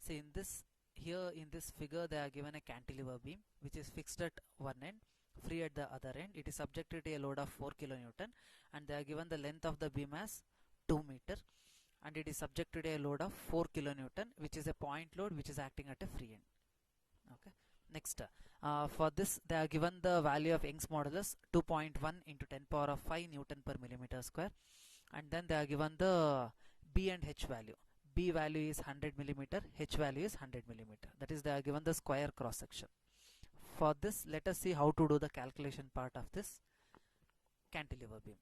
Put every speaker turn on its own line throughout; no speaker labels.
See, in this here in this figure they are given a cantilever beam which is fixed at one end, free at the other end. It is subjected to a load of 4 kilonewton, and they are given the length of the beam as 2 meter, and it is subjected to a load of 4 kilonewton, which is a point load which is acting at a free end. Okay. Next, for this they are given the value of Young's modulus 2.1 into 10 power of 5 Newton per millimeter square, and then they are given the B and H value. B value is 100 millimeter, H value is 100 millimeter. That is, they are given the square cross section. For this, let us see how to do the calculation part of this cantilever beam.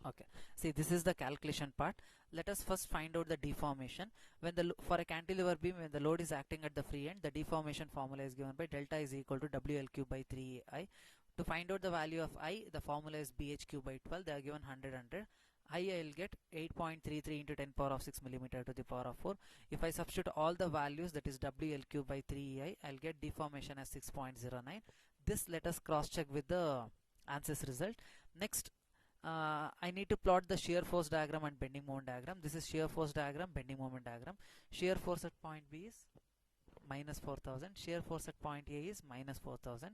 Okay, see, this is the calculation part. Let us first find out the deformation. When the for a cantilever beam, when the load is acting at the free end, the deformation formula is given by delta is equal to WL cube by 3I. To find out the value of I, the formula is BH cube by 12. They are given 100. I will get 8.33 into 10 power of 6 millimeter to the power of 4. If I substitute all the values, that is WL cube by 3I, I'll get deformation as 6.09. This let us cross check with the ANSYS result. Next, I need to plot the shear force diagram and bending moment diagram. This is shear force diagram, bending moment diagram. Shear force at point B is minus 4000. Shear force at point A is minus 4000.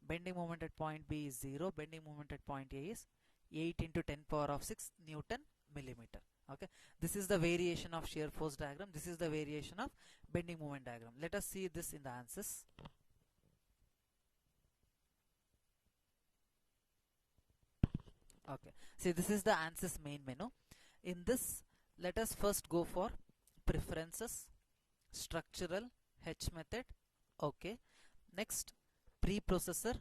Bending moment at point B is 0. Bending moment at point A is 8 into 10 power of 6 Newton millimeter. Okay, this is the variation of shear force diagram. This is the variation of bending moment diagram. Let us see this in the ANSYS. Okay, see, this is the ANSYS main menu. In this, let us first go for preferences, structural, H method. Okay, next preprocessor,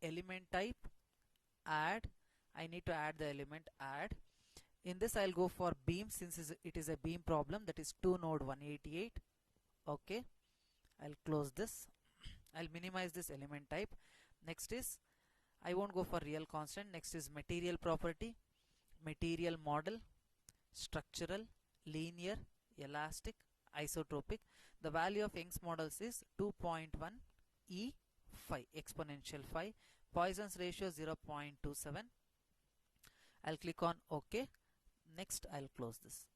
element type, add. I need to add the element add. In this, I'll go for beam since it is a beam problem, that is 2 node 188. Okay, I'll close this. I'll minimize this element type. Next is, I won't go for real constant. Next is material property, material model, structural, linear, elastic, isotropic. The value of Young's modulus is 2.1 E5 exponential 5. Poisson's ratio 0.27. I'll click on OK. Next, I'll close this.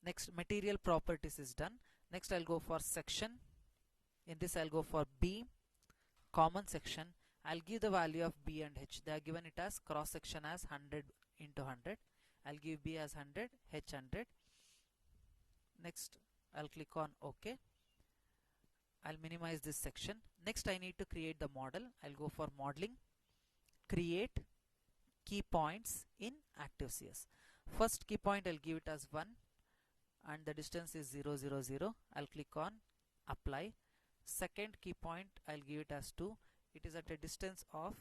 Next, material properties is done. Next, I'll go for section. In this, I'll go for beam, common section. I'll give the value of B and H. They are given it as cross section as 100 into 100. I'll give B as 100, H 100. Next, I'll click on OK. I'll minimize this section. Next, I need to create the model. I'll go for modeling, create key points in ActiveCS. First key point, I'll give it as 1 and the distance is 0, 0, 0. I'll click on apply. Second key point, I'll give it as 2. It is at a distance of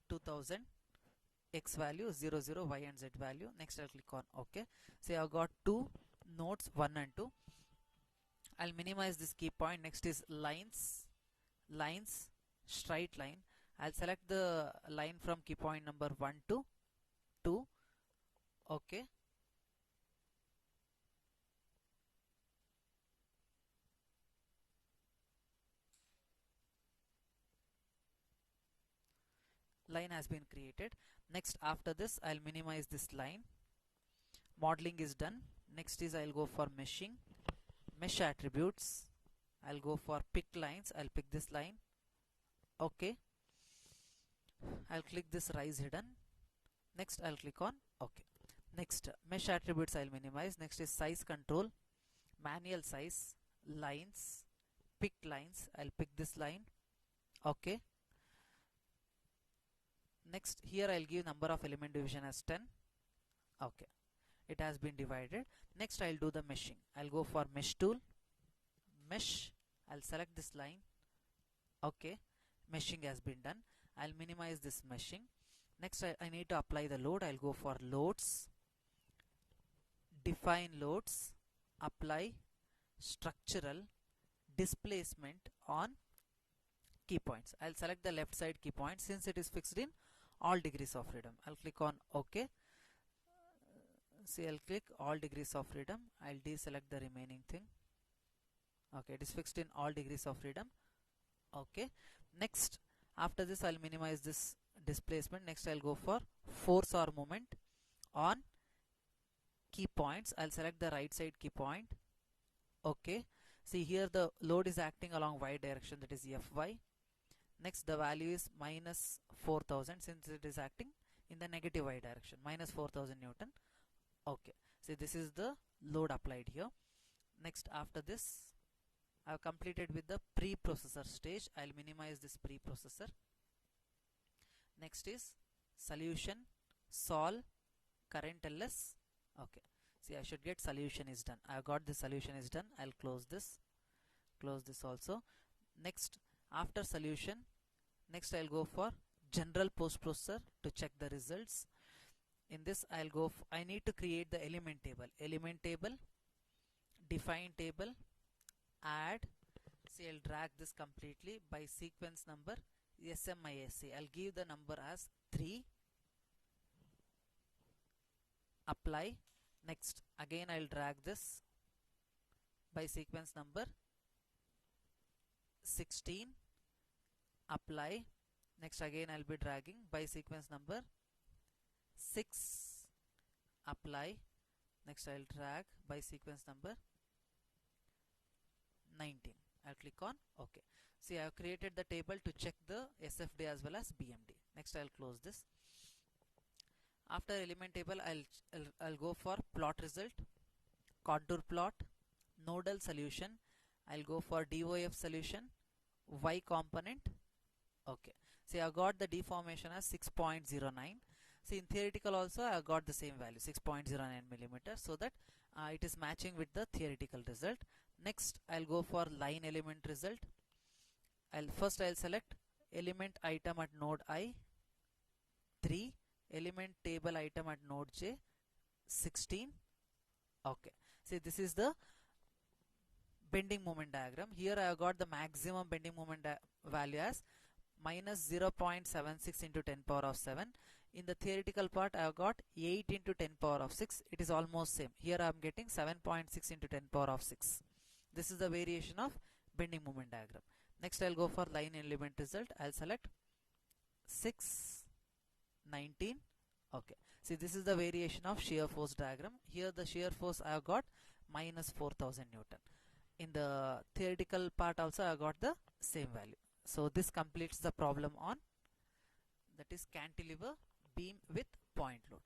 2000, x value 0, 0, y and z value. Next, I'll click on OK. So I've got two nodes 1 and 2. I'll minimize this key point. Next is lines, straight line. I'll select the line from key point number 1 to 2. OK. Line has been created. Next, after this, I'll minimize this line. Modeling is done. Next is I'll go for meshing, mesh attributes. I'll go for pick lines. I'll pick this line. OK. I'll click this rise hidden. Next, I'll click on OK. Next, mesh attributes I'll minimize. Next is size control, manual size, lines, pick lines. I'll pick this line. OK. Next, here I'll give number of element division as 10. Okay, it has been divided. Next, I'll do the meshing. I'll go for mesh tool, mesh. I'll select this line. Okay, meshing has been done. I'll minimize this meshing. Next, I need to apply the load. I'll go for loads, define loads, apply, structural, displacement on key points. I'll select the left side key point since it is fixed in all degrees of freedom. I'll click on OK. See, I'll click all degrees of freedom. I'll deselect the remaining thing. Okay, it is fixed in all degrees of freedom. Okay. Next, after this, I'll minimize this displacement. Next I'll go for force or moment on key points. I'll select the right side key point. Okay, see here the load is acting along y direction, that is Fy. Next the value is minus 4000 since it is acting in the negative y direction, minus 4000 Newton. Okay, see this is the load applied here. Next after this I have completed with the pre-processor stage. I'll minimize this pre-processor. Next is solution, solve, current ls. Okay, see I should get solution is done. I have got the solution is done. I'll close this also. Next after solution, next I'll go for general post processor to check the results. In this I'll go I need to create the element table, define table, add. See I'll drag this completely by sequence number SMISC. I'll give the number as 3, apply. Next again I'll drag this by sequence number 16, apply. Next again I'll be dragging by sequence number 6, apply. Next I'll drag by sequence number 19. I'll click on OK. See I have created the table to check the SFD as well as BMD. Next I'll close this. After element table I'll go for plot result, contour plot, nodal solution. I'll go for DOF solution, Y component. Okay, see I got the deformation as 6.09. See in theoretical also I got the same value 6.09 millimeters, so that it is matching with the theoretical result. Next I'll go for line element result. I'll select element item at node I 3, element table item at node J 16. Okay, see this is the bending moment diagram. Here I have got the maximum bending moment value as minus 0.76 into 10 power of 7. In the theoretical part I have got 8 into 10 power of 6. It is almost same. Here I am getting 7.6 into 10 power of 6. This is the variation of bending moment diagram. Next I'll go for line element result. I'll select 6, 19. Okay, see this is the variation of shear force diagram. Here the shear force I have got minus 4000 Newton. In the theoretical part also I got the same value. So this completes the problem on, that is, cantilever beam with point load.